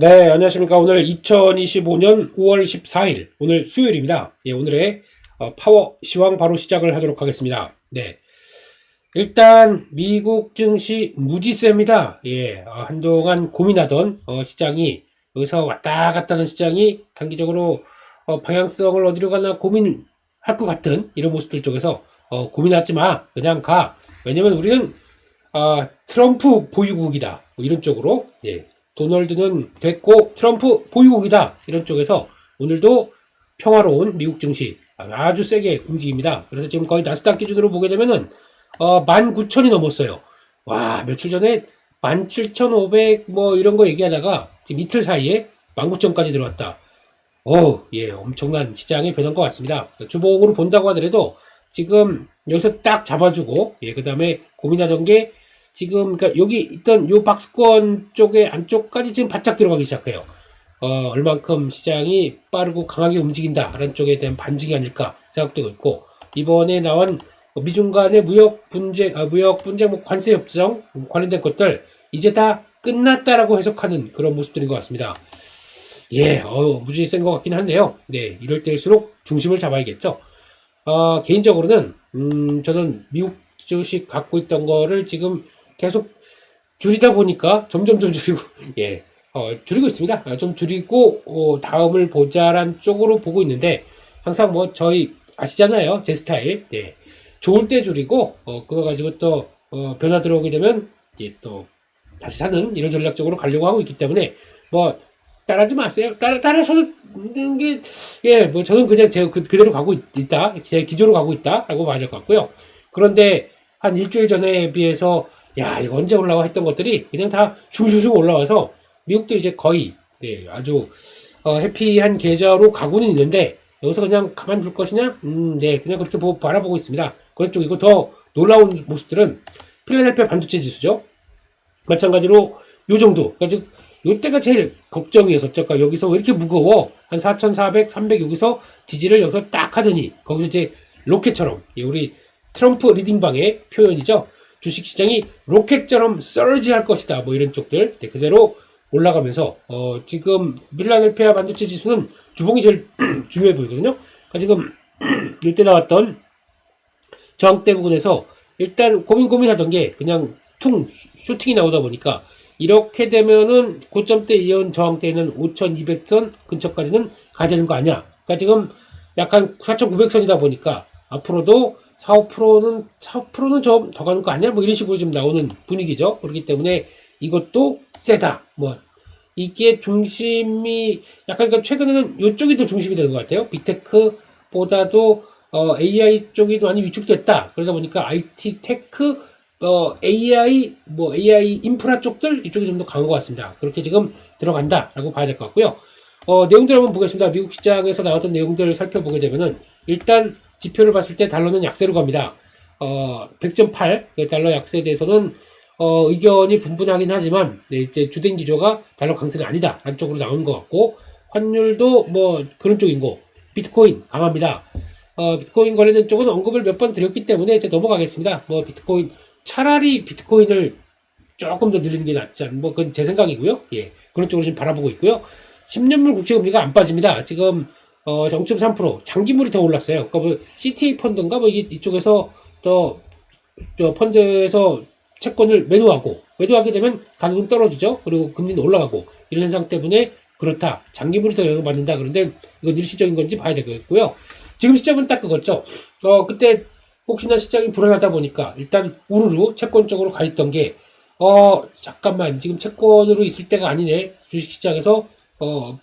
네, 안녕하십니까. 오늘 2025년 5월 14일, 오늘 수요일입니다. 예, 오늘의 파워 시황 바로 시작을 하도록 하겠습니다. 네. 일단, 미국 증시 무지세입니다. 예, 한동안 고민하던 시장이, 여기서 왔다 갔다 하는 시장이 단기적으로 방향성을 어디로 가나 고민할 것 같은 이런 모습들 쪽에서 고민하지 마. 그냥 가. 왜냐면 우리는 트럼프 보유국이다. 뭐 이런 쪽으로, 예. 도널드는 됐고 트럼프 보유국이다. 이런 쪽에서 오늘도 평화로운 미국 증시 아주 세게 움직입니다. 그래서 지금 거의 나스닥 기준으로 보게 되면은 19,000이 넘었어요. 와, 며칠 전에 17,500 뭐 이런 거 얘기하다가 지금 이틀 사이에 19,000까지 들어왔다. 예, 엄청난 시장의 변화인 것 같습니다. 주봉으로 본다고 하더라도 지금 여기서 딱 잡아주고, 예, 그 다음에 고민하던 게 지금, 그러니까 여기 있던 요 박스권 쪽에 안쪽까지 지금 바짝 들어가기 시작해요. 얼만큼 시장이 빠르고 강하게 움직인다라는 쪽에 대한 반증이 아닐까 생각되고 있고, 이번에 나온 미중 간의 무역 분쟁, 뭐 관세 협정 관련된 것들 이제 다 끝났다라고 해석하는 그런 모습들인 것 같습니다. 예, 무지 센 것 같긴 한데요. 네, 이럴 때일수록 중심을 잡아야겠죠. 개인적으로는, 저는 미국 주식 갖고 있던 거를 지금 계속 줄이다 보니까 점점 줄이고, 예, 줄이고 있습니다. 좀 줄이고, 다음을 보자란 쪽으로 보고 있는데, 항상 뭐, 저희 아시잖아요. 제 스타일. 예. 좋을 때 줄이고, 그거 가지고 또, 변화 들어오게 되면, 이제 또, 다시 사는 이런 전략적으로 가려고 하고 있기 때문에, 뭐, 따라하지 마세요. 따라서도 있는 게, 예, 뭐, 저는 그냥 제가 그대로 가고 있다. 제 기조로 가고 있다. 라고 봐야 될 것 같고요. 그런데, 한 일주일 전에 비해서, 야, 이거 언제 올라와 했던 것들이 그냥 다 슝슝슝 올라와서, 미국도 이제 거의, 네, 아주, 해피한 계좌로 가고는 있는데, 여기서 그냥 가만 둘 것이냐? 네, 그냥 그렇게 바라보고 있습니다. 그런 쪽이고, 더 놀라운 모습들은 필라델피아 반도체 지수죠. 마찬가지로 요 정도. 그러니까 즉 요때가 제일 걱정이었었죠. 그러니까 여기서 왜 이렇게 무거워? 한 4,400, 300 여기서 지지를 여기서 딱 하더니 거기서 이제 로켓처럼 우리 트럼프 리딩방의 표현이죠. 주식시장이 로켓처럼 서지할 것이다. 뭐 이런 쪽들 네, 그대로 올라가면서 지금 필라델피아 반도체 지수는 주봉이 제일 중요해 보이거든요. 그러니까 지금 이때 나왔던 저항대 부분에서 일단 고민하던 게 그냥 퉁 슈팅이 나오다 보니까 이렇게 되면은 고점대 이온 저항대는 5,200선 근처까지는 가야 되는 거 아니야. 그러니까 지금 약간 4,900선이다 보니까 앞으로도 4%는 좀 더 가는 거 아니야? 뭐 이런 식으로 지금 나오는 분위기죠. 그렇기 때문에 이것도 세다. 뭐 이게 중심이 약간 그러니까 최근에는 이쪽이 더 중심이 되는 것 같아요. 빅테크보다도 AI 쪽이 많이 위축됐다. 그러다 보니까 IT 테크 AI, AI 인프라 쪽들, 이쪽이 좀 더 강한 것 같습니다. 그렇게 지금 들어간다라고 봐야 될 것 같고요. 내용들 한번 보겠습니다. 미국 시장에서 나왔던 내용들을 살펴보게 되면은, 일단 지표를 봤을 때 달러는 약세로 갑니다. 100.8, 달러 약세에 대해서는, 의견이 분분하긴 하지만, 네, 이제 주된 기조가 달러 강세는 아니다. 안쪽으로 나오는 것 같고, 환율도 뭐 그런 쪽인 거, 비트코인 강합니다. 비트코인 관련된 쪽은 언급을 몇 번 드렸기 때문에 이제 넘어가겠습니다. 뭐 비트코인, 차라리 비트코인을 조금 더 늘리는 게 낫지 않, 뭐, 그건 제 생각이고요. 예. 그런 쪽으로 지금 바라보고 있고요. 10년물 국채금리가 안 빠집니다. 지금, 0.3%, 장기물이 더 올랐어요. 그러니까 뭐, CTA 펀드인가 뭐, 이쪽에서 저 펀드에서 채권을 매도하게 되면 가격은 떨어지죠. 그리고 금리는 올라가고, 이런 현상 때문에 그렇다. 장기물이 더 영향받는다. 그런데 이건 일시적인 건지 봐야 되겠고요. 지금 시점은 딱 그거죠. 그때 혹시나 시장이 불안하다 보니까 일단 우르르 채권 쪽으로 가 있던 게 잠깐만 지금 채권으로 있을 때가 아니네. 주식시장에서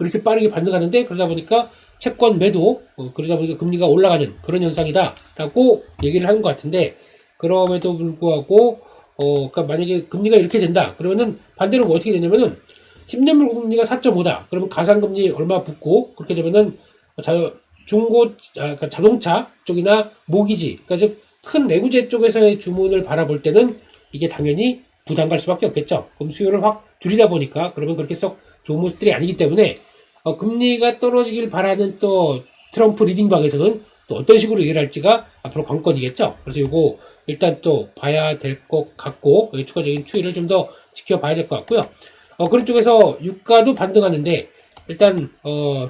이렇게 빠르게 반등하는데 그러다 보니까 채권 매도 그러다 보니까 금리가 올라가는 그런 현상이다 라고 얘기를 하는 것 같은데, 그럼에도 불구하고 그러니까 만약에 금리가 이렇게 된다 그러면은 반대로 뭐 어떻게 되냐면은 10년물 금리가 4.5다 그러면 가상금리 얼마 붙고, 그렇게 되면은 그러니까 자동차 쪽이나 모기지, 그러니까 즉 큰 내구재 쪽에서의 주문을 바라볼 때는 이게 당연히 부담 갈 수밖에 없겠죠. 그럼 수요를 확 줄이다 보니까 그러면 그렇게 썩 좋은 모습들이 아니기 때문에 금리가 떨어지길 바라는 또 트럼프 리딩방에서는 또 어떤 식으로 얘기를 할지가 앞으로 관건이겠죠. 그래서 이거 일단 또 봐야 될 것 같고 추가적인 추이를 좀 더 지켜봐야 될 것 같고요. 그런 쪽에서 유가도 반등하는데 일단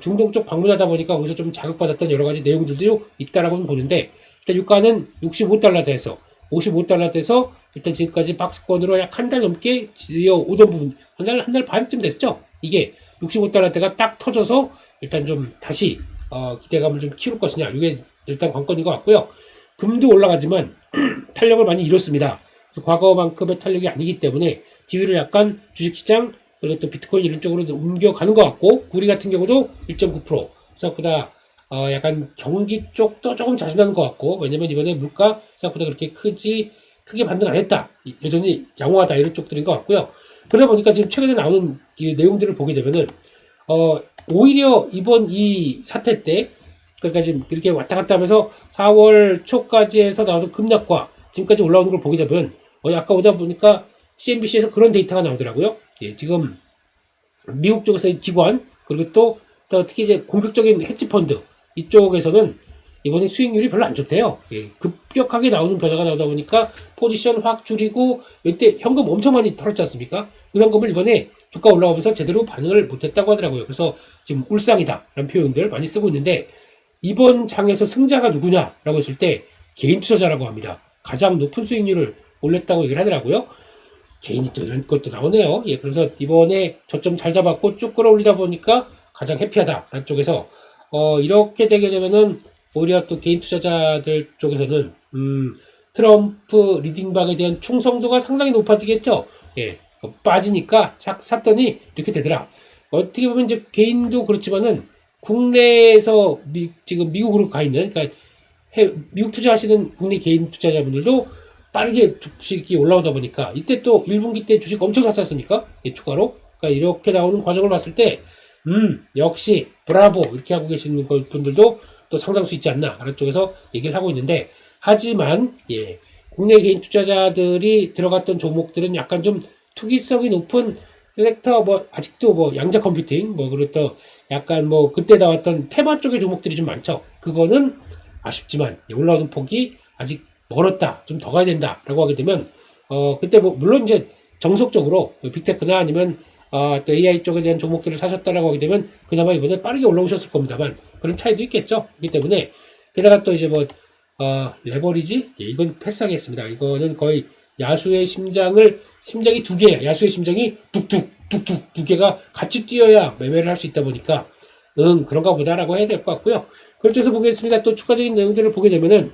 중동 쪽 방문하다 보니까 거기서 좀 자극받았던 여러 가지 내용들도 있다라고는 보는데 일단 유가는 65달러대에서 55달러대에서 일단 지금까지 박스권으로 약 한 달 넘게 지어오던 부분 한 달 반쯤 됐죠. 이게 65달러대가 딱 터져서 일단 좀 다시 기대감을 좀 키울 것이냐 이게 일단 관건인 것 같고요. 금도 올라가지만 탄력을 많이 잃었습니다. 그래서 과거만큼의 탄력이 아니기 때문에 지위를 약간 주식시장 그리고 또 비트코인 이런 쪽으로 옮겨가는 것 같고 구리 같은 경우도 1.9% 생각보다 약간 경기 쪽도 조금 자신하는 것 같고 왜냐면 이번에 물가 생각보다 그렇게 크게 반등 안 했다 여전히 양호하다 이런 쪽들인 것 같고요. 그러다 보니까 지금 최근에 나오는 이 내용들을 보게 되면은 오히려 이번 이 사태 때 그러니까 지금 이렇게 왔다 갔다 하면서 4월 초까지 해서 나오던 급락과 지금까지 올라오는 걸 보게 되면 아까 오다 보니까 CNBC에서 그런 데이터가 나오더라고요. 예, 지금 미국 쪽에서의 기관 그리고 또 특히 이제 공격적인 헤지펀드 이쪽에서는 이번에 수익률이 별로 안 좋대요. 예, 급격하게 나오는 변화가 나오다 보니까 포지션 확 줄이고 이때 현금 엄청 많이 털었지 않습니까? 그 현금을 이번에 주가 올라오면서 제대로 반응을 못했다고 하더라고요. 그래서 지금 울상이다 라는 표현들 많이 쓰고 있는데 이번 장에서 승자가 누구냐라고 했을 때 개인 투자자라고 합니다. 가장 높은 수익률을 올렸다고 얘기를 하더라고요. 개인이 또 이런 것도 나오네요. 예, 그래서 이번에 저점 잘 잡았고 쭉 끌어올리다 보니까 가장 해피하다라는 쪽에서 이렇게 되게 되면은 오히려 또 개인 투자자들 쪽에서는 트럼프 리딩박에 대한 충성도가 상당히 높아지겠죠. 예, 빠지니까 샀더니 이렇게 되더라. 어떻게 보면 이제 개인도 그렇지만은 국내에서 지금 미국으로 가 있는 그러니까 미국 투자하시는 국내 개인 투자자분들도 빠르게 주식이 올라오다 보니까 이때 또 1분기 때 주식 엄청 샀지 않습니까? 예, 추가로. 그러니까 이렇게 나오는 과정을 봤을 때 역시 브라보 이렇게 하고 계시는 분들도 또 상당수 있지 않나 라는 쪽에서 얘기를 하고 있는데 하지만 예, 국내 개인 투자자들이 들어갔던 종목들은 약간 좀 투기성이 높은 섹터 아직도 양자 컴퓨팅 그리고 또 약간 그때 나왔던 테마 쪽의 종목들이 좀 많죠. 그거는 아쉽지만 올라오는 폭이 아직 멀었다. 좀 더 가야 된다. 라고 하게 되면 그때 물론 이제 정석적으로 빅테크나 아니면 또 AI 쪽에 대한 종목들을 사셨다라고 하게 되면 그나마 이번에 빠르게 올라오셨을 겁니다만 그런 차이도 있겠죠. 그렇기 때문에 게다가 또 이제 레버리지 이건 패스하겠습니다. 이거는 거의 야수의 심장이 두 개야. 야수의 심장이 뚝뚝 두 개가 같이 뛰어야 매매를 할 수 있다 보니까 그런가 보다라고 해야 될 것 같고요. 그렇죠. 해서 보겠습니다. 또 추가적인 내용들을 보게 되면은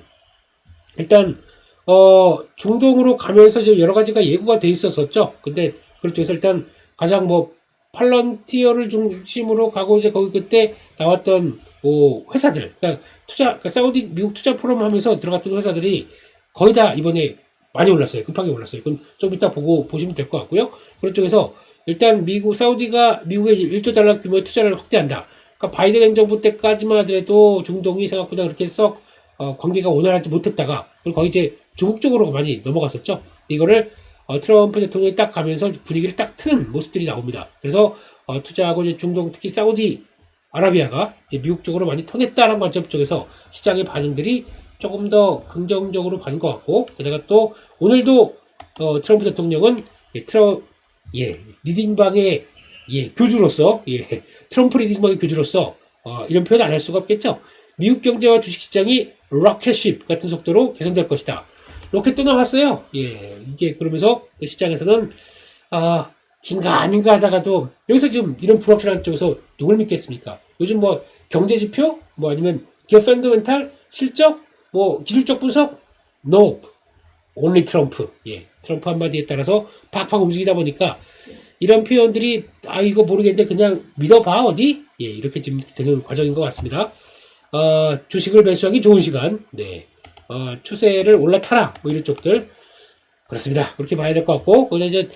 일단 중동으로 가면서 이제 여러 가지가 예고가 돼 있었었죠. 근데 그렇죠. 해서 일단 가장 팔런티어를 중심으로 가고 이제 거기 그때 나왔던 회사들, 그러니까 사우디 미국 투자 포럼 하면서 들어갔던 회사들이 거의 다 이번에 많이 올랐어요. 급하게 올랐어요. 그건 좀 이따 보시면 될 것 같고요. 그런 쪽에서 일단 사우디가 미국에 1조 달러 규모의 투자를 확대한다. 그러니까 바이든 행정부 때까지만 하더라도 중동이 생각보다 그렇게 썩 관계가 원활하지 못했다가 거의 이제 중국 쪽으로 많이 넘어갔었죠. 이거를 트럼프 대통령이 딱 가면서 분위기를 딱 트는 모습들이 나옵니다. 그래서 투자하고 이제 중동 특히 사우디 아라비아가 이제 미국 쪽으로 많이 터냈다는 관점 쪽에서 시장의 반응들이 조금 더 긍정적으로 가는 것 같고 게다가 또 오늘도 트럼프 대통령은 리딩방의 교주로서 트럼프 리딩방의 교주로서 이런 표현 안 할 수가 없겠죠. 미국 경제와 주식시장이 로켓십 같은 속도로 개선될 것이다. 로켓 또 나왔어요. 이게 그러면서 시장에서는 긴가민가 하다가도 여기서 지금 이런 불확실한 쪽에서 누굴 믿겠습니까? 요즘 경제지표 아니면 기업 펀더멘탈 실적 기술적 분석 no only 트럼프 트럼프 한마디에 따라서 팍팍 움직이다 보니까 이런 표현들이 이거 모르겠는데 그냥 믿어봐 어디 이렇게 지금 되는 과정인 것 같습니다. 주식을 매수하기 좋은 시간 추세를 올라타라 이런 쪽들 그렇습니다. 그렇게 봐야 될 것 같고 그다음에 이제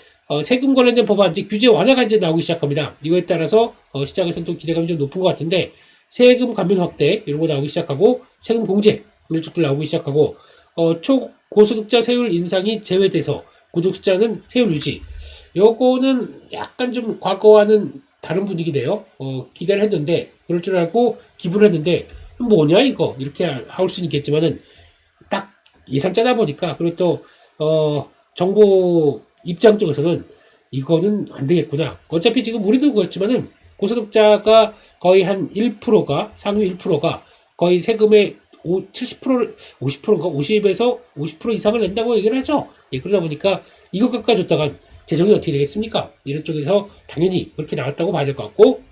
세금 관련된 법안 이제 규제 완화가 이제 나오기 시작합니다. 이거에 따라서 시장에서는 또 기대감이 좀 높은 것 같은데 세금 감면 확대 이런 거 나오기 시작하고 세금 공제 이런 쪽들 나오기 시작하고 초고소득자 세율 인상이 제외돼서 고소득자는 세율 유지 요거는 약간 좀 과거와는 다른 분위기네요. 기대를 했는데 그럴 줄 알고 기부를 했는데 뭐냐 이거 이렇게 할 수는 있겠지만은 딱 예상 짜다 보니까 그리고 또 정부 입장 쪽에서는 이거는 안 되겠구나. 어차피 지금 우리도 그렇지만은 고소득자가 거의 한 1%가 상위 1%가 거의 세금의 70%를 50%인가 50에서 50% 이상을 낸다고 얘기를 하죠. 예, 그러다 보니까 이거 깎아줬다가 재정이 어떻게 되겠습니까? 이런 쪽에서 당연히 그렇게 나왔다고 봐야 될 것 같고,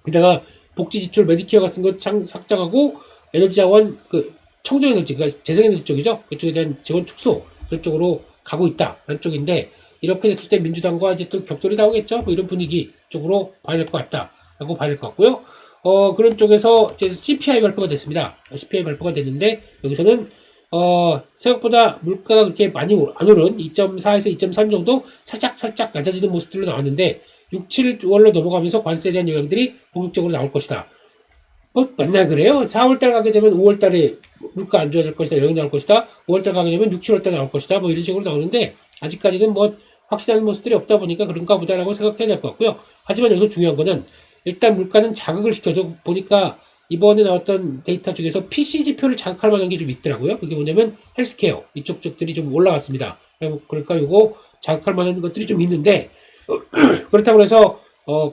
게다가 복지 지출 메디케어 같은 거 삭장하고 에너지 자원 그 청정에너지 그러니까 재생에너지 쪽이죠. 그쪽에 대한 지원 축소 그쪽으로 가고 있다라는 쪽인데, 이렇게 됐을 때 민주당과 이제 또 격돌이 나오겠죠. 뭐 이런 분위기 쪽으로 봐야 될 것 같다라고 봐야 될 것 같고요. 그런 쪽에서 이제 CPI 발표가 됐습니다. CPI 발표가 됐는데 여기서는 생각보다 물가가 그렇게 많이 안 오른 2.4에서 2.3 정도 살짝 낮아지는 모습들로 나왔는데 6, 7월로 넘어가면서 관세에 대한 영향들이 본격적으로 나올 것이다. 뭐 맨날 그래요. 4월달 가게 되면 5월달에 물가 안 좋아질 것이다. 영향 나올 것이다. 5월달 가게 되면 6, 7월달 나올 것이다. 뭐 이런 식으로 나오는데 아직까지는 뭐 확실한 모습들이 없다 보니까 그런가 보다라고 생각해야 될 것 같고요. 하지만 여기서 중요한 거는 일단 물가는 자극을 시켜도 보니까 이번에 나왔던 데이터 중에서 PC 지표를 자극할 만한 게 좀 있더라고요. 그게 뭐냐면 헬스케어 이쪽 쪽들이 좀 올라갔습니다. 그러니까 이거 자극할 만한 것들이 좀 있는데 그렇다고 해서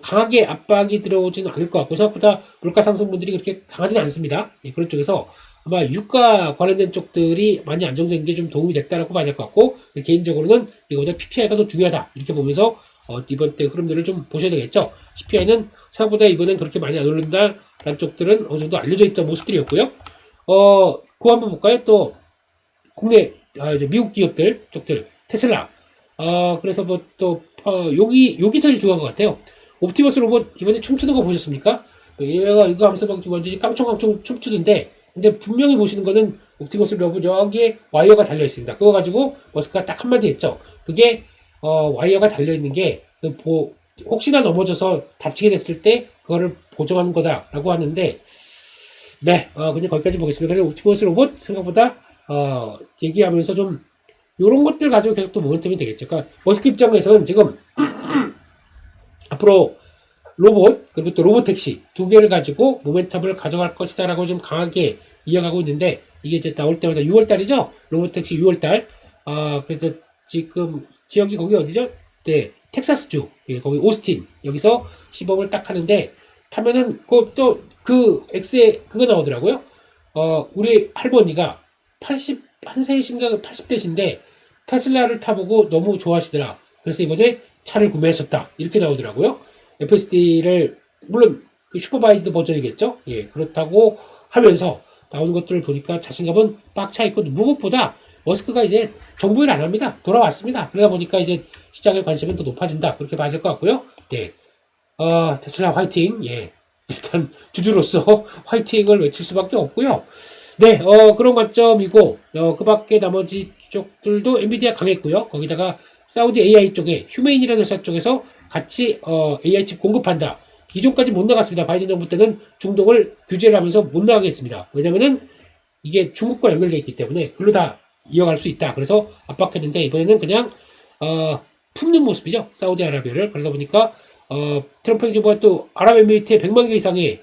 강하게 압박이 들어오지는 않을 것 같고 생각보다 물가 상승분들이 그렇게 강하지는 않습니다. 예, 그런 쪽에서 아마 유가 관련된 쪽들이 많이 안정된 게 좀 도움이 됐다라고 봐야 될 것 같고 개인적으로는 이거보다 PPI가 더 중요하다 이렇게 보면서 이번 때 흐름들을 좀 보셔야 되겠죠. CPI는 생각보다 이번엔 그렇게 많이 안 오른다라는 쪽들은 어느 정도 알려져 있던 모습들이었고요. 그거 한번 볼까요? 또 국내 이제 미국 기업들 쪽들 테슬라 그래서 뭐 또 여기 제일 중요한 것 같아요. 옵티머스 로봇 이번에 춤추는 거 보셨습니까? 얘가 이거 하면서 막 완전히 깡총깡총 춤추는데 근데 분명히 보시는 거는 옵티머스 로봇 여기에 와이어가 달려 있습니다. 그거 가지고 머스크가 딱 한마디 했죠. 그게 와이어가 달려 있는 게 혹시나 넘어져서 다치게 됐을 때 그거를 보정하는 거다라고 하는데 네 그냥 거기까지 보겠습니다. 그래서 옵티머스 로봇 생각보다 얘기하면서 좀 요런 것들 가지고 계속 또 모멘텀이 되겠죠. 그러니까 머스크 입장에서는 지금 앞으로 로봇 그리고 또 로봇택시 두 개를 가지고 모멘텀을 가져갈 것이다라고 좀 강하게 이어가고 있는데 이게 이제 나올 때마다 6월달이죠. 로봇택시 6월달. 그래서 지금 지역이 거기 어디죠? 네, 텍사스주 거기 오스틴 여기서 시범을 딱 하는데 타면은 또 그 X에 그거 나오더라고요. 우리 할머니가 81세이신가 80대신데 테슬라를 타보고 너무 좋아하시더라. 그래서 이번에 차를 구매하셨다. 이렇게 나오더라고요. FSD를 물론 그 슈퍼바이즈 버전이겠죠. 예, 그렇다고 하면서 나오는 것들을 보니까 자신감은 빡 차 있고 무엇보다 머스크가 이제 정부일 안 합니다. 돌아왔습니다. 그러다 보니까 이제 시장의 관심은 더 높아진다. 그렇게 봐야 될 것 같고요. 예, 테슬라 화이팅. 예, 일단 주주로서 화이팅을 외칠 수밖에 없고요. 네, 그런 관점이고 그 밖에 나머지 쪽들도 엔비디아 강했고요. 거기다가 사우디 AI 쪽에 휴메인이라는 회사 쪽에서 같이 AI 칩 공급한다. 기존까지 못 나갔습니다. 바이든 정부 때는 중동을 규제를 하면서 못 나가게 했습니다. 왜냐면은 이게 중국과 연결되어 있기 때문에 글로 다 이어갈 수 있다. 그래서 압박했는데 이번에는 그냥 품는 모습이죠. 사우디아라비아를. 그러다 보니까 트럼프 행정부가 또 아랍에미리트에 100만 개 이상의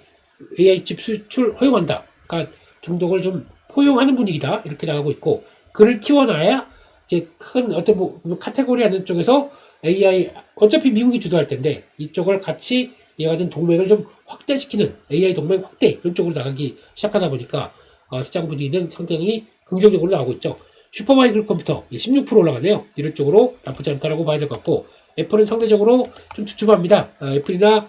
AI 칩 수출 허용한다. 그러니까 중독을 좀 포용하는 분위기다. 이렇게 나가고 있고 그를 키워놔야 이제 큰 어떤 뭐 카테고리 하는 쪽에서 AI 어차피 미국이 주도할 텐데 이쪽을 같이 이해가는 동맹을 좀 확대시키는 AI 동맹 확대 이런 쪽으로 나가기 시작하다 보니까 시장 분위기는 상당히 긍정적으로 나오고 있죠. 슈퍼마이크로 컴퓨터 16% 올라가네요. 이런 쪽으로 나쁘지 않다라고 봐야 될 것 같고 애플은 상대적으로 좀 주춤합니다. 애플이나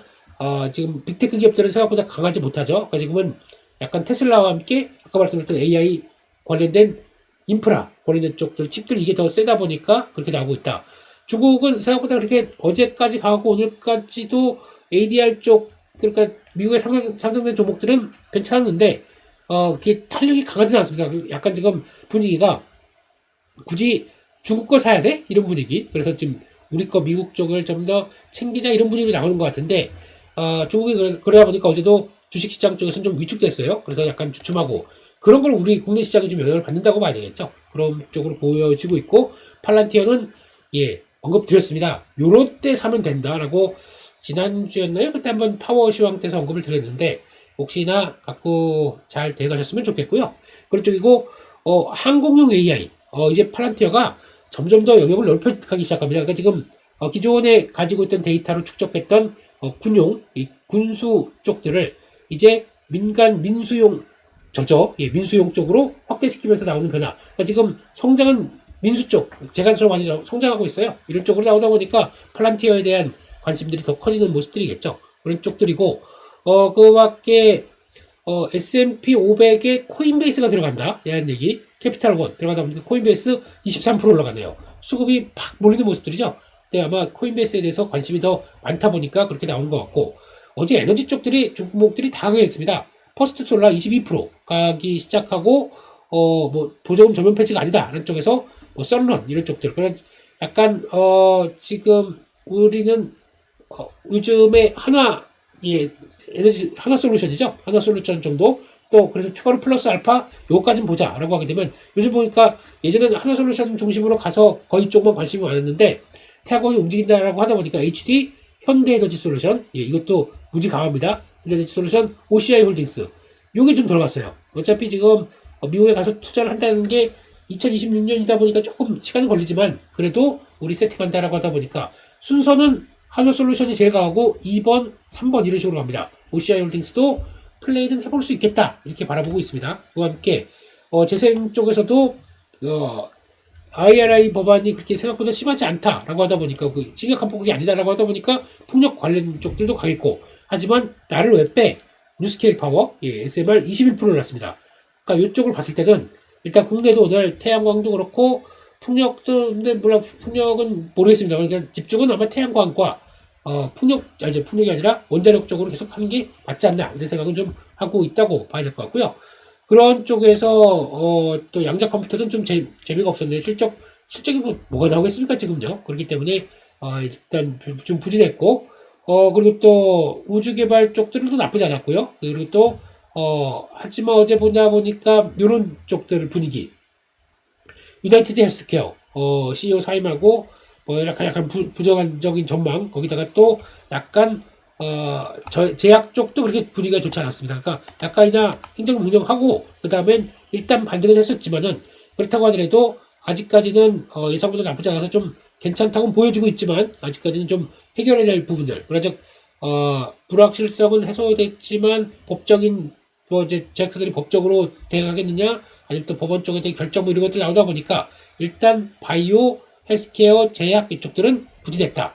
지금 빅테크 기업들은 생각보다 강하지 못하죠. 그러니까 지금은 약간 테슬라와 함께 아까 말씀드렸던 AI 관련된 인프라 관련된 쪽들 칩들 이게 더 세다 보니까 그렇게 나오고 있다. 중국은 생각보다 그렇게 어제까지 가고 오늘까지도 ADR 쪽 그러니까 미국에 상승된 종목들은 괜찮았는데 그게 탄력이 강하지는 않습니다. 약간 지금 분위기가 굳이 중국 거 사야 돼? 이런 분위기. 그래서 지금 우리 거 미국 쪽을 좀 더 챙기자 이런 분위기 나오는 것 같은데 중국이 그러다 보니까 어제도 주식시장 쪽에서는 좀 위축됐어요. 그래서 약간 주춤하고 그런 걸 우리 국내 시장이 좀 영향을 받는다고 봐야 되겠죠. 그런 쪽으로 보여지고 있고 팔란티어는 예 언급드렸습니다. 요런 때 사면 된다라고 지난주였나요? 그때 한번 파워시황 때서 언급을 드렸는데 혹시나 갖고 잘 돼가셨으면 좋겠고요. 그런 쪽이고 항공용 AI 이제 팔란티어가 점점 더 영역을 넓혀가기 시작합니다. 그러니까 지금 기존에 가지고 있던 데이터로 축적했던 군용, 이 군수 쪽들을 이제 민간 민수용 민수용 쪽으로 확대시키면서 나오는 변화. 그러니까 지금 성장은 민수 쪽, 재간수로 많이 성장하고 있어요. 이런 쪽으로 나오다 보니까 플란티어에 대한 관심들이 더 커지는 모습들이겠죠. 그런 쪽들이고, 그 밖에, S&P 500에 코인베이스가 들어간다. 이런 얘기. 캐피탈 원 들어가다 보니까 코인베이스 23% 올라가네요. 수급이 팍 몰리는 모습들이죠. 근데 아마 코인베이스에 대해서 관심이 더 많다 보니까 그렇게 나오는 것 같고, 어제 에너지 쪽들이, 종목들이 다 강했습니다. 퍼스트 솔라 22% 가기 시작하고, 보조금 전면 폐지가 아니다. 라는 쪽에서, 썬런, 이런 쪽들. 그런, 약간, 지금, 우리는, 요즘에 에너지, 하나 솔루션이죠. 하나 솔루션 정도. 또, 그래서 추가로 플러스 알파, 요거까진 보자. 라고 하게 되면, 요즘 보니까 예전에는 하나 솔루션 중심으로 가서 거의 쪽만 관심이 많았는데, 태양광이 움직인다라고 하다 보니까 HD, 현대에너지 솔루션, 이것도 무지 강합니다. 현대에너지 솔루션, OCI 홀딩스. 요게 좀 들어갔어요. 어차피 지금 미국에 가서 투자를 한다는 게 2026년이다 보니까 조금 시간은 걸리지만, 그래도 우리 세팅한다라고 하다 보니까, 순서는 한화솔루션이 제일 강하고 2번, 3번 이런 식으로 갑니다. OCI 홀딩스도 플레이는 해볼 수 있겠다 이렇게 바라보고 있습니다. 그와 함께 재생 쪽에서도 IRA 법안이 그렇게 생각보다 심하지 않다라고 하다 보니까 그 심각한 폭이 아니다라고 하다 보니까 풍력 관련 쪽들도 강했고, 하지만 나를 왜 빼? 뉴스케일 파워 SMR 21%를 났습니다. 그러니까 이쪽을 봤을 때는 일단 국내도 오늘 태양광도 그렇고 풍력도, 근데 물론 풍력은 모르겠습니다. 그러니까 집중은 아마 태양광과 풍력이 아니라 원자력 쪽으로 계속 하는 게 맞지 않나 이런 생각은 좀 하고 있다고 봐야 될 것 같고요. 그런 쪽에서 또 양자 컴퓨터는 좀 재미가 없었는데 실적이 뭐가 나오겠습니까 지금요. 그렇기 때문에 일단 좀 부진했고, 그리고 또 우주 개발 쪽들도 나쁘지 않았고요. 그리고 또 하지만 어제 보니까 이런 쪽들 분위기, 유나이티드 헬스케어 CEO 사임하고 약간 부정적인 전망, 거기다가 또 약간 제약 쪽도 그렇게 분위기가 좋지 않았습니다. 그러니까 약간이나 행정 운영하고 그 다음엔 일단 반등은 했었지만은, 그렇다고 하더라도 아직까지는 예상보다 나쁘지 않아서 좀 괜찮다고 보여주고 있지만, 아직까지는 좀 해결해야 될 부분들, 그러즉 불확실성은 해소됐지만 법적인 이제 제약사들이 법적으로 대응하겠느냐, 아니면 또 법원 쪽에 대한 결정 이런 것들 나오다 보니까 일단 바이오, 헬스케어, 제약 이쪽들은 부진했다.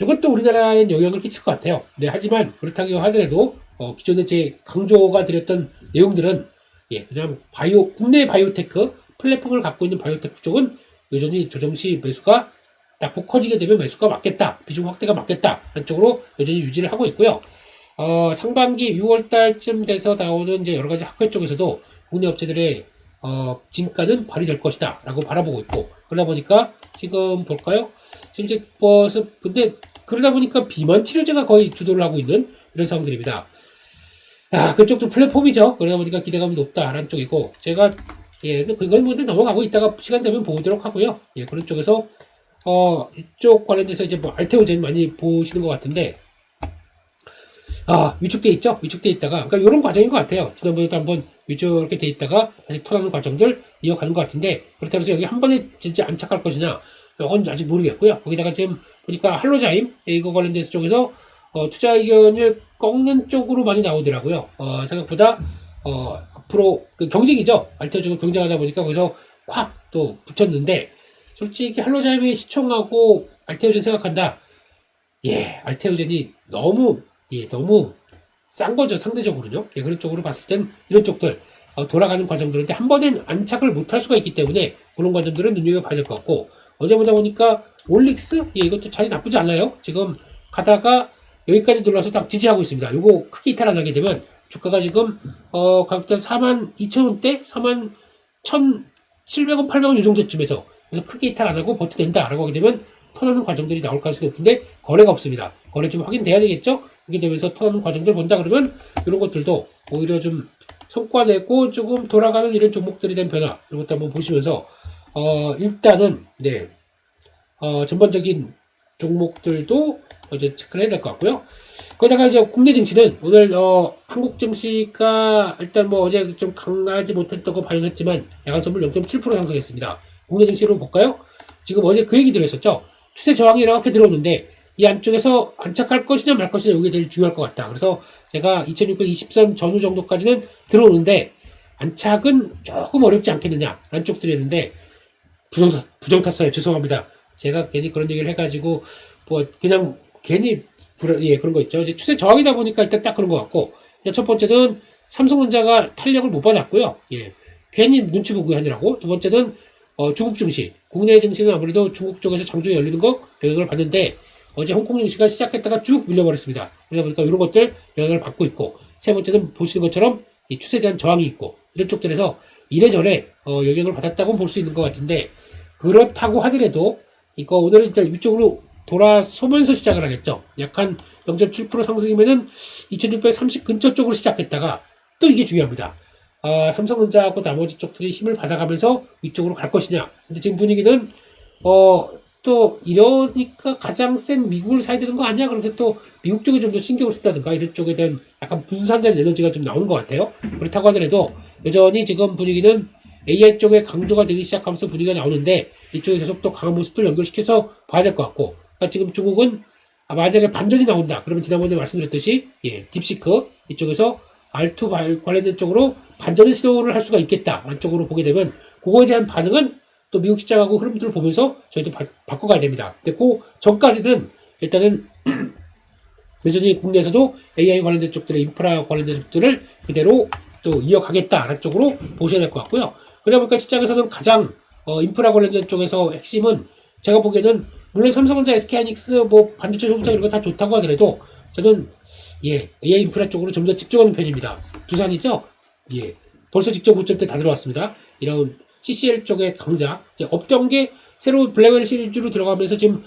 이것도 우리나라에 영향을 끼칠 것 같아요. 네, 하지만 그렇다고 하더라도 기존에 제 강조가 드렸던 내용들은 그냥 국내 바이오테크 플랫폼을 갖고 있는 바이오테크 쪽은 여전히 조정시 매수가 낙폭 커지게 되면 매수가 맞겠다, 비중 확대가 맞겠다 한쪽으로 여전히 유지를 하고 있고요. 상반기 6월달쯤 돼서 나오는 이제 여러 가지 학회 쪽에서도 국내 업체들의 진가는 발휘될 것이다 라고 바라보고 있고, 그러다 보니까 지금 볼까요? 지금 이제 근데 그러다 보니까 비만 치료제가 거의 주도를 하고 있는 이런 상황들입니다. 그쪽도 플랫폼이죠. 그러다 보니까 기대감이 높다라는 쪽이고, 제가 그건 뭐 넘어가고 있다가 시간 되면 보도록 하고요. 그런 쪽에서 이쪽 관련돼서 이제 뭐 알테오젠 많이 보시는 것 같은데, 위축돼 있죠? 위축돼 있다가, 그러니까 이런 과정인 것 같아요. 지난번에도 한번 이렇게 돼 있다가 다시 턴하는 과정들 이어가는 것 같은데, 그렇다고 해서 여기 한 번에 진짜 안착할 것이냐, 이건 아직 모르겠고요. 거기다가 지금 보니까 할로자임, 이거 관련돼서 쪽에서 투자 의견을 꺾는 쪽으로 많이 나오더라고요. 생각보다, 앞으로, 경쟁이죠. 알테오젠과 경쟁하다 보니까 거기서 콱 또 붙였는데, 솔직히 할로자임의 시총하고 알테오젠 생각한다. 알테오젠이 너무 싼 거죠, 상대적으로요. 그런 쪽으로 봤을 땐 이런 쪽들, 돌아가는 과정들인데 한 번엔 안착을 못할 수가 있기 때문에 그런 과정들은 눈여겨봐야 될 것 같고, 어제 보다 보니까 올릭스, 이것도 자리 나쁘지 않아요. 지금 가다가 여기까지 눌러서 딱 지지하고 있습니다. 요거 크게 이탈 안 하게 되면 주가가 지금 가격대 42,000원대, 41,700원, 800원 이 정도쯤에서, 그래서 크게 이탈 안 하고 버텨낸다라고 하게 되면 턴하는 과정들이 나올 가능성이 높은데 거래가 없습니다. 거래 좀 확인돼야 되겠죠? 그렇게 되면서 턴하는 과정들 본다 그러면 이런 것들도 오히려 좀 성과 내고 조금 돌아가는 이런 종목들에 대한 변화, 이런 것도 한번 보시면서 일단은 전반적인 종목들도 이제 체크를 해야 될 것 같고요. 거기다가 이제 국내 증시는 오늘 한국 증시가 일단 뭐 어제 좀 강하지 못했던 거 반영했지만 야간 선물 0.7% 상승했습니다. 국내 증시로 볼까요? 지금 어제 그 얘기 들었었죠. 추세 저항이 이렇게 들어오는데 이 안쪽에서 안착할 것이냐 말 것이냐 이게 제일 중요할 것 같다. 그래서 제가 2620선 전후 정도까지는 들어오는데 안착은 조금 어렵지 않겠느냐 라는 쪽들이 있는데 부정 탔어요. 죄송합니다. 제가 괜히 그런 얘기를 해가지고 뭐 그냥 괜히 그런 거 있죠. 이제 추세 저항이다 보니까 일단 딱 그런 것 같고, 첫 번째는 삼성전자가 탄력을 못 받았고요. 예, 괜히 눈치 보고 하느라고. 두 번째는 중국 증시, 국내 증시는 아무래도 중국 쪽에서 장중에 열리는 거 영향을 받는데 어제 홍콩 증시가 시작했다가 쭉 밀려버렸습니다. 그러다 보니까 이런 것들 영향을 받고 있고, 세 번째는 보시는 것처럼 이 추세에 대한 저항이 있고 이런 쪽들에서 이래저래 영향을 받았다고 볼 수 있는 것 같은데, 그렇다고 하더라도 이거 오늘은 일단 위쪽으로 돌아서면서 시작을 하겠죠. 약한 0.7% 상승이면은 2630 근처 쪽으로 시작했다가 또 이게 중요합니다. 삼성전자하고 나머지 쪽들이 힘을 받아가면서 위쪽으로 갈 것이냐. 근데 지금 분위기는 또 이러니까 가장 센 미국을 사야 되는 거 아니야? 그런데 또 미국 쪽에 좀 더 신경을 쓴다든가 이런 쪽에 대한 약간 분산된 에너지가 좀 나오는 것 같아요. 그렇다고 하더라도 여전히 지금 분위기는 AI 쪽에 강조가 되기 시작하면서 분위기가 나오는데 이쪽에 계속 또 강한 모습들 연결시켜서 봐야 될 것 같고, 그러니까 지금 중국은 만약에 반전이 나온다 그러면 지난번에 말씀드렸듯이 딥시크 이쪽에서 R2 관련된 쪽으로 반전의 시도를 할 수가 있겠다라는 쪽으로 보게 되면 그거에 대한 반응은 또 미국 시장하고 흐름들을 보면서 저희도 바꿔가야 됩니다. 근데 그 전까지는 일단은 여전히 국내에서도 AI 관련된 쪽들의 인프라 관련된 쪽들을 그대로 또 이어가겠다라는 쪽으로 보셔야 될 것 같고요. 그러다 보니까 시장에서는 가장 인프라 관련된 쪽에서 핵심은 제가 보기에는 물론 삼성전자, SK하이닉스, 뭐 반도체 소부장 이런 거 다 좋다고 하더라도 저는 AI 인프라 쪽으로 좀 더 집중하는 편입니다. 두산이죠? 벌써 직전 고점대 다 들어왔습니다. 이런 CCL 쪽의 강자, 이제 업종계 새로 블랙웰 시리즈로 들어가면서 지금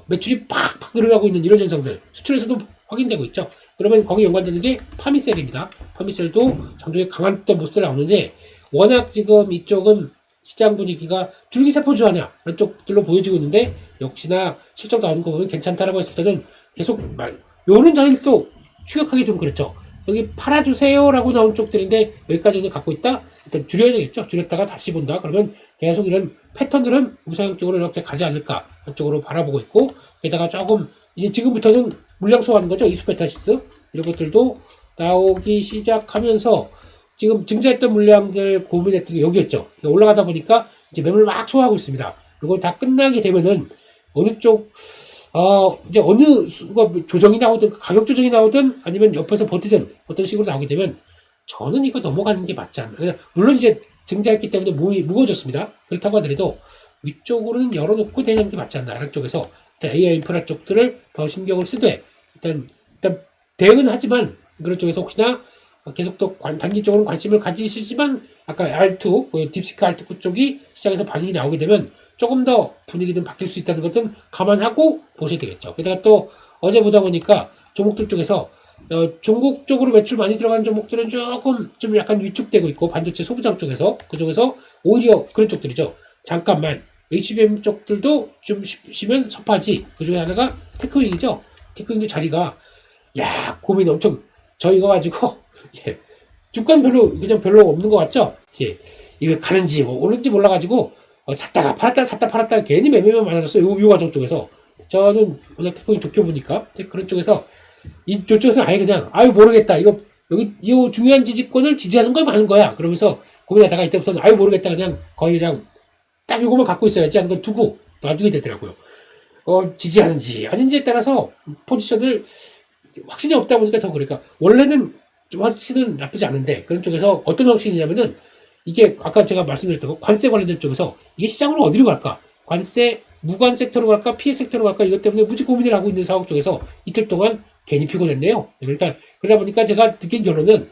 매출이 팍팍 늘어나고 있는 이런 현상들 수출에서도 확인되고 있죠. 그러면 거기 연관되는 게 파미셀입니다. 파미셀도 장중에 강한 또 모습들 나오는데 워낙 지금 이쪽은 시장 분위기가 줄기세포주하냐 이런 쪽들로 보여지고 있는데 역시나 실적 나오는 거 보면 괜찮다라고 했을 때는 계속 요런 자리는 또 추격하기 좀 그렇죠. 여기 팔아주세요라고 나온 쪽들인데 여기까지는 갖고 있다? 일단 줄여야 되겠죠. 줄였다가 다시 본다. 그러면 계속 이런 패턴들은 우상향 쪽으로 이렇게 가지 않을까 쪽으로 바라보고 있고, 게다가 조금 이제 지금부터는 물량 소화하는 거죠. 이수페타시스 이런 것들도 나오기 시작하면서 지금 증자했던 물량들 고민했던 게 여기였죠. 올라가다 보니까 이제 매물 막 소화하고 있습니다. 이거 다 끝나게 되면은 어느 쪽 이제 어느 조정이 나오든 가격 조정이 나오든 아니면 옆에서 버티든 어떤 식으로 나오게 되면 저는 이거 넘어가는 게 맞지 않나. 물론 이제 증자했기 때문에 몸이 무거워졌습니다. 그렇다고 하더라도 위쪽으로는 열어놓고 대응하는 게 맞지 않나. 이런 쪽에서 일단 AI 인프라 쪽들을 더 신경을 쓰되 일단 대응은 하지만 그런 쪽에서 혹시나 계속 또 단기적으로 관심을 가지시지만 아까 R2 딥시크 R2 쪽이 시장에서 반응이 나오게 되면 조금 더 분위기는 바뀔 수 있다는 것은 감안하고 보셔야 되겠죠. 게다가 또 어제 보다 보니까 종목들 쪽에서 중국 쪽으로 매출 많이 들어간 종목들은 조금 좀 약간 위축되고 있고, 반도체 소부장 쪽에서 그쪽에서 오히려 그런 쪽들이죠. 잠깐만 HBM 쪽들도 좀 쉬면 섭하지. 그 중에 하나가 테크윙이죠. 테크윙도 자리가 고민 엄청 저희가 가지고 주가는 별로 없는 것 같죠. 이게 가는지 오른지 몰라가지고 샀다가 팔았다 괜히 매매만 많아졌어요. 요 과정 쪽에서 저는 워낙 테크윙 좋게 보니까 그런 쪽에서 이쪽에서 아예 그냥 모르겠다. 이 중요한 지지권을 지지하는 거야 마는 거야. 그러면서 고민하다가 이때부터는 모르겠다. 그냥 거의 그냥 딱 이거만 갖고 있어야지 하는 걸 두고 놔두게 되더라고요. 지지하는지 아닌지에 따라서 포지션을 확신이 없다 보니까 더 그러니까 원래는 좀 확신은 나쁘지 않은데 그런 쪽에서 어떤 확신이냐면은 이게 아까 제가 말씀드렸던 거 관세 관련된 쪽에서 이게 시장으로 어디로 갈까? 관세 무관 섹터로 갈까? 피해 섹터로 갈까? 이것 때문에 무지 고민을 하고 있는 상황 쪽에서 이틀 동안 괜히 피곤했네요. 그러니까 그러다 보니까 제가 느낀 결론은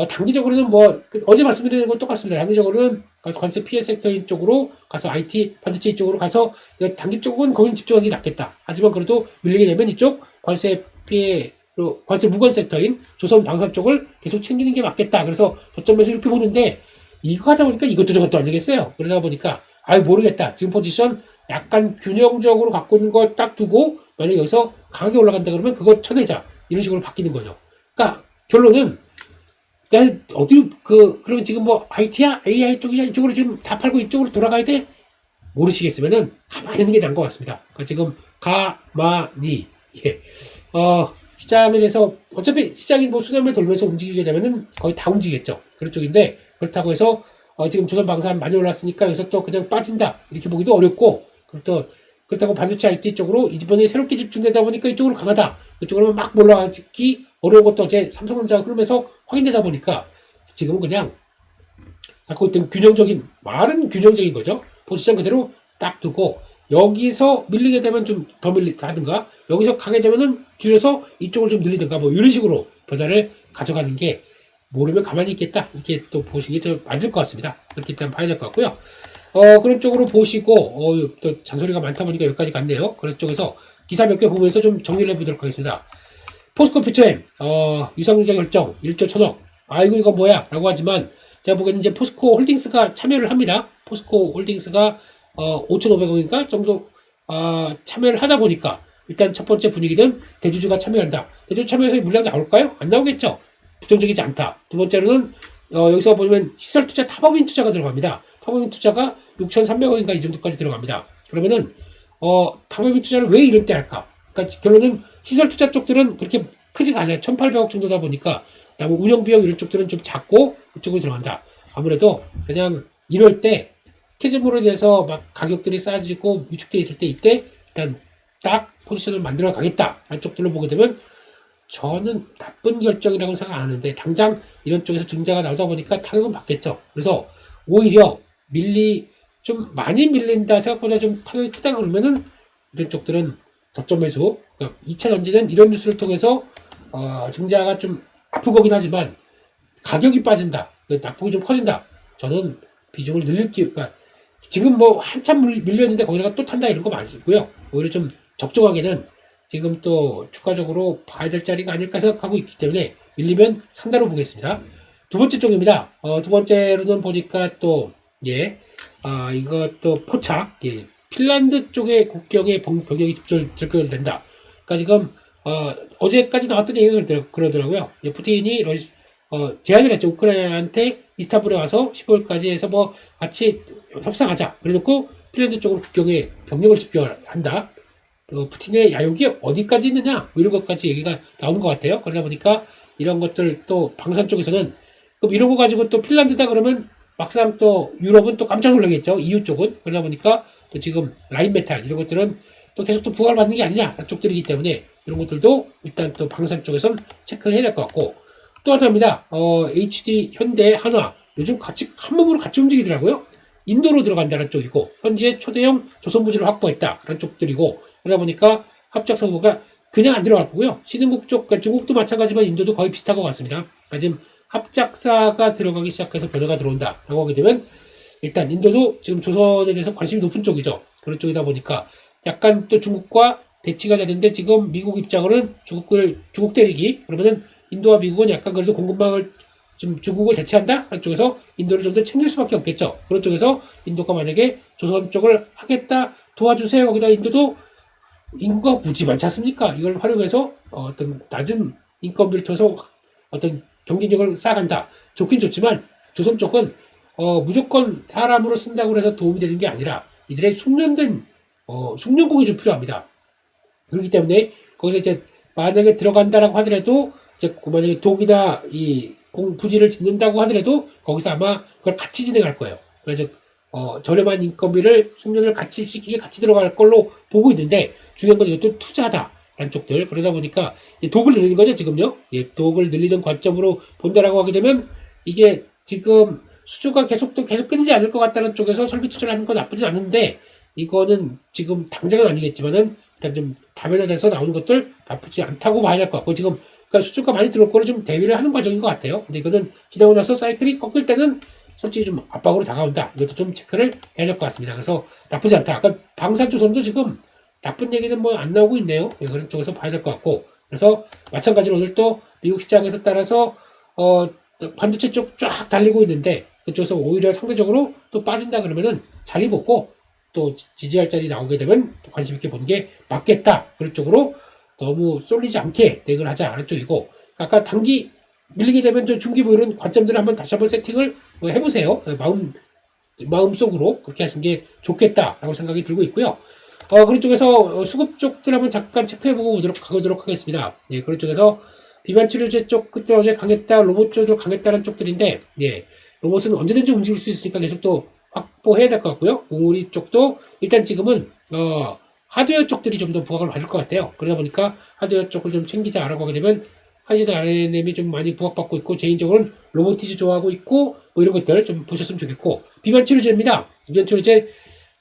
단기적으로는 어제 말씀드린 건 똑같습니다. 단기적으로는 관세 피해 섹터인 쪽으로 가서 IT 반도체 이쪽으로 가서 단기 쪽은 거기 집중하는 게 낫겠다. 하지만 그래도 밀리게 되면 이쪽 관세 피해로 관세 무관 섹터인 조선 방산 쪽을 계속 챙기는 게 맞겠다. 그래서 저점에서 이렇게 보는데 이거 하다 보니까 이것도 저것도 안 되겠어요. 그러다 보니까 모르겠다. 지금 포지션 약간 균형적으로 갖고 있는 거 딱 두고 만약에 여기서 강하게 올라간다 그러면 그거 쳐내자. 이런 식으로 바뀌는 거죠. 그러니까 결론은 내가 어디로 그러면 지금 IT야? AI 쪽이야? 이쪽으로 지금 다 팔고 이쪽으로 돌아가야 돼? 모르시겠으면은 가만히 있는 게 나은 것 같습니다. 그러니까 지금 가만히 예. 시장에 대해서 어차피 시장이 뭐 수렴을 돌면서 움직이게 되면은 거의 다 움직이겠죠. 그런 쪽인데 그렇다고 해서 지금 조선 방산 많이 올랐으니까 여기서 또 그냥 빠진다 이렇게 보기도 어렵고 그렇다고 반도체 IT 쪽으로 이번에 새롭게 집중되다 보니까 이쪽으로 강하다 이쪽으로 막 올라가기 어려운 것도 어제 삼성전자 흐르면서 확인되다 보니까 지금은 그냥 갖고 있던 말은 균형적인 거죠. 포지션 그대로 딱 두고 여기서 밀리게 되면 좀 더 밀리다든가 여기서 가게 되면은 줄여서 이쪽을 좀 늘리든가 뭐 이런 식으로 변화를 가져가는 게 모르면 가만히 있겠다 이렇게 또 보시는 게 더 맞을 것 같습니다. 그렇게 일단 봐야 될 것 같고요. 그런 쪽으로 보시고 또 잔소리가 많다 보니까 여기까지 갔네요. 그런 쪽에서 기사 몇 개 보면서 좀 정리를 해보도록 하겠습니다. 포스코 퓨처엠 유상증자 결정 1조 1천억 아이고 이거 뭐야 라고 하지만 제가 보기에는 이제 포스코 홀딩스가 참여를 합니다. 포스코 홀딩스가 5,500억인가 정도 참여를 하다 보니까 일단 첫 번째 분위기는 대주주가 참여한다. 대주주 참여해서 물량 나올까요? 안 나오겠죠. 부정적이지 않다. 두 번째로는 여기서 보면 시설 투자 타법인 투자가 들어갑니다. 타법인 투자가 6,300억인가 이 정도까지 들어갑니다. 그러면은 타법인 투자를 왜 이런 때 할까? 그러니까 결론은 시설 투자 쪽들은 그렇게 크지가 않아요. 1,800억 정도다 보니까 그다음에 운영 비용 이런 쪽들은 좀 작고 그쪽으로 들어간다. 아무래도 그냥 이럴 때 캐즈물에 대해서 막 가격들이 싸지고 위축돼 있을 때 이때 일단 딱 포지션을 만들어 가겠다. 안쪽들로 보게 되면 저는 나쁜 결정이라고 생각 안 하는데 당장 이런 쪽에서 증자가 나오다 보니까 타격은 받겠죠. 그래서 오히려 좀 많이 밀린다 생각보다 좀 타격이 크다 그러면은 이런 쪽들은 저점 매수 그러니까 2차 전지는 이런 뉴스를 통해서 증자가 좀 아프거긴 하지만 가격이 빠진다 낙폭이 좀 커진다 저는 비중을 그러니까 지금 뭐 한참 밀렸는데 거기다가 또 탄다 이런 거 말고요 오히려 좀 적정하게는 지금 또 추가적으로 봐야 될 자리가 아닐까 생각하고 있기 때문에 밀리면 상단으로 보겠습니다. 두 번째 쪽입니다. 두 번째로는 보니까 이것도 포착, 핀란드 쪽의 국경에 병력이 접견된다. 그러니까 지금, 어제까지 나왔던 얘기가 그러더라고요. 푸틴이 제안을 했죠. 우크라이나한테 이스탄불에 와서 15일까지 해서 뭐 같이 협상하자. 그래놓고 핀란드 쪽으로 국경에 병력을 집결한다. 푸틴의 야욕이 어디까지 있느냐 이런 것까지 얘기가 나오는 것 같아요. 그러다 보니까 이런 것들 또 방산 쪽에서는 그럼 이런 거 가지고 또 핀란드다 그러면 막상 또 유럽은 또 깜짝 놀라겠죠. EU 쪽은 그러다 보니까 또 지금 라인메탈 이런 것들은 또 계속 또 부활 받는 게 아니냐 쪽들이기 때문에 이런 것들도 일단 또 방산 쪽에선 체크를 해야 될 것 같고 또 하나입니다. HD 현대 한화 요즘 같이 한 몸으로 같이 움직이더라고요. 인도로 들어간다는 쪽이고 현재 초대형 조선부지를 확보했다라는 쪽들이고 그러다 보니까 합작 성구가 그냥 안 들어갈 거고요. 신흥국 쪽, 그러니까 중국도 마찬가지지만 인도도 거의 비슷한 것 같습니다. 그러니까 지금 합작사가 들어가기 시작해서 변화가 들어온다. 라고 하게 되면 일단 인도도 지금 조선에 대해서 관심이 높은 쪽이죠. 그런 쪽이다 보니까 약간 또 중국과 대치가 되는데 지금 미국 입장으로는 중국 때리기 그러면은 인도와 미국은 약간 그래도 공급망을 좀 중국을 대체한다? 하는 쪽에서 인도를 좀 더 챙길 수밖에 없겠죠. 그런 쪽에서 인도가 만약에 조선 쪽을 하겠다 도와주세요. 거기다 인도도 인구가 무지 많지 않습니까? 이걸 활용해서 어떤 낮은 인건비를 통해서 어떤 경쟁력을 쌓아간다. 좋긴 좋지만 조선 쪽은 무조건 사람으로 쓴다고 해서 도움이 되는 게 아니라 이들의 숙련된 숙련공이 좀 필요합니다. 그렇기 때문에 거기서 이제 만약에 들어간다라고 하더라도 이제 만약에 독이나 이 부지를 짓는다고 하더라도 거기서 아마 그걸 같이 진행할 거예요. 그래서 저렴한 인건비를 숙련을 같이 시키게 같이 들어갈 걸로 보고 있는데 중요한 건 이것도 투자다라는 쪽들 그러다 보니까 독을 늘리는 거죠 지금요. 독을 늘리는 관점으로 본다라고 하게 되면 이게 지금 수주가 계속 끊이지 않을 것 같다는 쪽에서 설비 투자를 하는 건 나쁘지 않은데 이거는 지금 당장은 아니겠지만은 일단 좀 다변화돼서 나오는 것들 나쁘지 않다고 봐야 될 것 같고 지금 그러니까 수주가 많이 들어올 거를 좀 대비를 하는 과정인 것 같아요. 근데 이거는 지나고 나서 사이클이 꺾일 때는 솔직히 좀 압박으로 다가온다. 이것도 좀 체크를 해야 될 것 같습니다. 그래서 나쁘지 않다. 아까 방산조선도 지금 나쁜 얘기는 뭐 안 나오고 있네요. 그런 쪽에서 봐야 될 것 같고. 그래서 마찬가지로 오늘 또 미국 시장에서 따라서 반도체 쪽 쫙 달리고 있는데 그쪽에서 오히려 상대적으로 또 빠진다 그러면은 자리 보고 또 지지할 자리 나오게 되면 또 관심 있게 보는 게 맞겠다. 그런 쪽으로 너무 쏠리지 않게 대응을 하자 하는 쪽이고 아까 단기 밀리게 되면 저 중기 뭐 이런 관점들을 다시 한번 세팅을 해보세요. 마음 마음속으로 그렇게 하신 게 좋겠다라고 생각이 들고 있고요. 그런 쪽에서 수급 쪽들 한번 잠깐 체크해보고 가보도록 하겠습니다. 예, 그런 쪽에서 비만 치료제 쪽 그때 어제 강했다, 로봇 쪽도 강했다는 쪽들인데, 예, 로봇은 언제든지 움직일 수 있으니까 계속 또 확보해야 될 것 같고요. 우리 쪽도 일단 지금은 하드웨어 쪽들이 좀 더 부각을 받을 것 같아요. 그러다 보니까 하드웨어 쪽을 좀 챙기자라고 하게 되면 한신 RNM이 좀 많이 부각받고 있고, 개인적으로는 로보티즈 좋아하고 있고, 뭐 이런 것들 좀 보셨으면 좋겠고, 비만 치료제입니다. 비만 치료제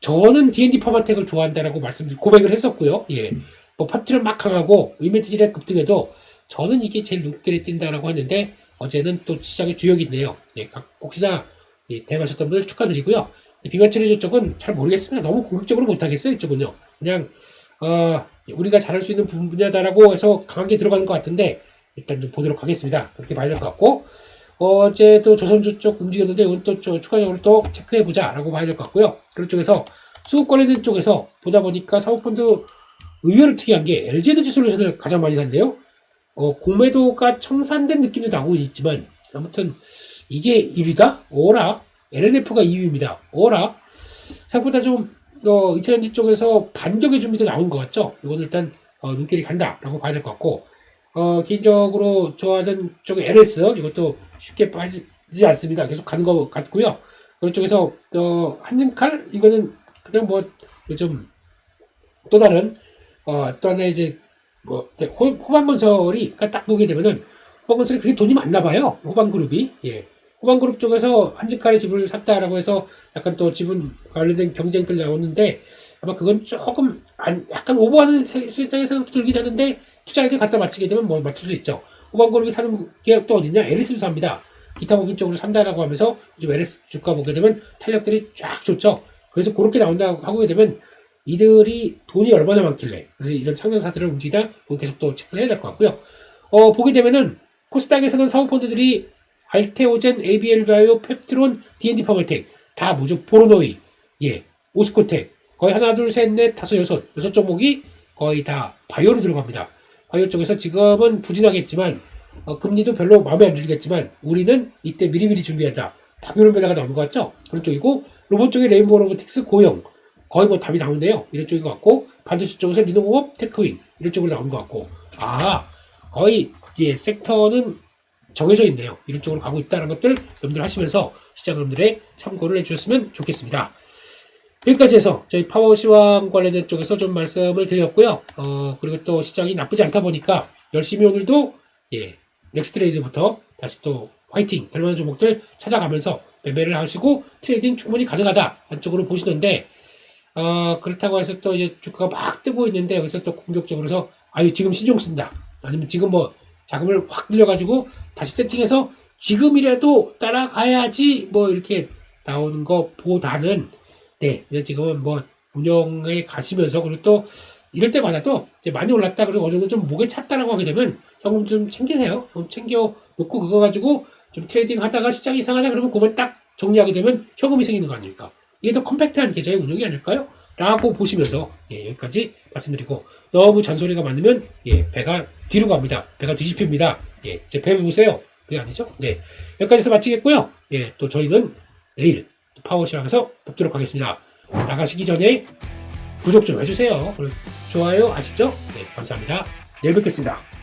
저는 D&D 파마텍을 좋아한다라고 고백을 했었고요. 예, 뭐 파트는 막 강하고 이벤트질의 급등에도 저는 이게 제일 눈길에 띈다라고 했는데 어제는 또 시장의 주역이 있네요. 예, 혹시나 대응하셨던 분들 축하드리고요. 비만 치료제 쪽은 잘 모르겠습니다. 너무 공격적으로 못하겠어요. 이쪽은요. 그냥 우리가 잘할 수 있는 분야다라고 해서 강하게 들어가는 것 같은데 일단 좀 보도록 하겠습니다. 그렇게 봐야 될 것 같고, 어제도 조선주 쪽 움직였는데 이건 또 추가적으로 또 체크해보자 라고 봐야 될 것 같고요. 그런 쪽에서 수급 관련된 쪽에서 보다 보니까 사모펀드 의외로 특이한 게 LG에너지 솔루션을 가장 많이 샀네요. 공매도가 청산된 느낌도 나고 있지만 아무튼 이게 1위다? 어라? LNF가 2위입니다. 어라? 생각보다 좀 2차전지 쪽에서 반격의 준비도 나온 것 같죠? 이건 일단 눈길이 간다라고 봐야 될 것 같고, 개인적으로 좋아하는 쪽의 LS 이것도 쉽게 빠지지 않습니다. 계속 가는 것 같고요. 그런 쪽에서 한진칼 이거는 그냥 뭐 요즘 또 다른 또 하나 이제 뭐 호반건설이 딱 보게 되면은 호반건설이 그렇게 돈이 많나 봐요. 호반그룹이. 예. 호반그룹 쪽에서 한진칼의 지분을 샀다라고 해서 약간 또 지분 관련된 경쟁들 나오는데 아마 그건 조금 약간 오버하는 실장의 생각도 들긴 하는데 투자액을 갖다 맞추게 되면 뭐 맞출 수 있죠. 호반그룹이 사는 게 또 어디냐? LS도 삽니다. 기타 법인 쪽으로 산다라고 하면서 요즘 LS 주가 보게 되면 탄력들이 쫙 좋죠. 그래서 그렇게 나온다고 하게 되면 이들이 돈이 얼마나 많길래 그래서 이런 상장사들을 움직이다 계속 또 체크를 해야 될 것 같고요. 보게 되면은 코스닥에서는 사모펀드들이 알테오젠, ABL바이오, 펩트론, D&D 파마텍 다 뭐죠? 보로노이, 예, 오스코텍 거의 하나, 둘, 셋, 넷, 다섯, 여섯 종목이 거의 다 바이오로 들어갑니다. 바이오 쪽에서 지금은 부진하겠지만 금리도 별로 마음에 안 들겠지만 우리는 이때 미리미리 준비한다. 바이오로 매다가 나오는 것 같죠? 그런 쪽이고 로봇 쪽에 레인보우 로보틱스, 고용 거의 뭐 답이 나오는데요. 이런 쪽인 것 같고 반도체 쪽에서 리노공업, 테크윈 이런 쪽으로 나오는 것 같고 거의 섹터는 정해져 있네요. 이런 쪽으로 가고 있다는 것들 여러분들 하시면서 시장 여러분들의 참고를 해주셨으면 좋겠습니다. 여기까지 해서 저희 파워시황 관련된 쪽에서 좀 말씀을 드렸고요. 그리고 또 시장이 나쁘지 않다 보니까 열심히 오늘도 넥스트레이드부터 다시 또 화이팅 될 만한 종목들 찾아가면서 매매를 하시고 트레이딩 충분히 가능하다 한쪽으로 보시는데 그렇다고 해서 또 이제 주가가 막 뜨고 있는데 여기서 또 공격적으로 해서 지금 신종 쓴다 아니면 지금 뭐 자금을 확 늘려가지고 다시 세팅해서 지금이라도 따라가야지 뭐 이렇게 나오는 것보다는 지금은 뭐 운영에 가시면서 그리고 또 이럴 때마다 또 이제 많이 올랐다 그리고 어느 정도 좀 목에 찼다라고 하게 되면 현금 좀 챙기세요. 좀 챙겨 놓고 그거 가지고 좀 트레이딩 하다가 시장이 이상하다 그러면 그걸 딱 정리하게 되면 현금이 생기는 거 아닙니까? 이게 더 컴팩트한 계좌의 운영이 아닐까요? 라고 보시면서 여기까지 말씀드리고 너무 잔소리가 많으면 배가 뒤로 갑니다. 배가 뒤집힙니다. 제 배 보세요. 그게 아니죠? 여기까지 해서 마치겠고요. 또 저희는 내일 파워시황에서 뵙도록 하겠습니다. 나가시기 전에 구독 좀 해주세요. 그리고 좋아요 아시죠? 감사합니다. 내일 뵙겠습니다.